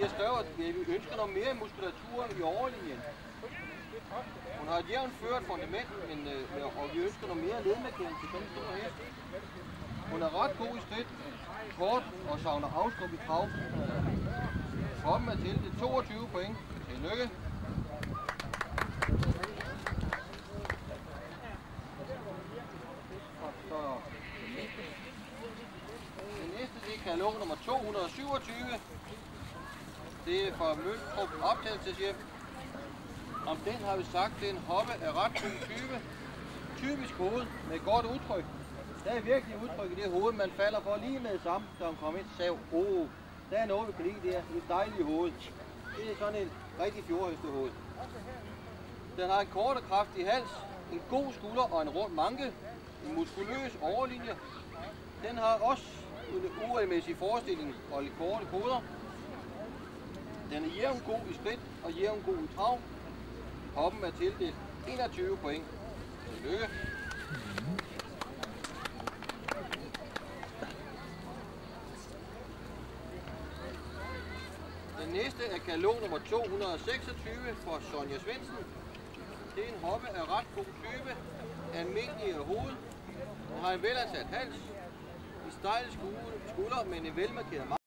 har skrevet, at vi ønsker noget mere muskulatur i overlinjen. Hun har et jævnt ført fundament, og vi ønsker noget mere ledmarkering til den store hest. Hun er ret god i skridt, kort og savner afskub i trav. Hoppen er til det 22 point. Tillykke. Den næste det er katalog nummer 227. Det er fra Møltrup optagelseshjem. Om den har vi sagt, at den hoppe er ret god type. Typisk hoved med godt udtryk. Der er virkelig udtryk i det hoved, man falder for lige med det samme, da hun kommer ind og sagde, der er noget, vi kan lide der. Det er et dejligt hoved. Det er sådan en rigtig fjordhestehoved. Den har en kort og kraftig hals, en god skulder og en rund manke, en muskuløs overlinje. Den har også en uregelmæssig forestilling og lidt korte koder. Den er jævn god i skridt og jævn god i trav. Hoppen er tildelt 21 point. Tillykke. Den næste er katalog nummer 226 fra Sonja Svendsen. Det er en hoppe af ret god type, almindelig hoved. Den har en velansat hals, en stejl skulder med en velmarkeret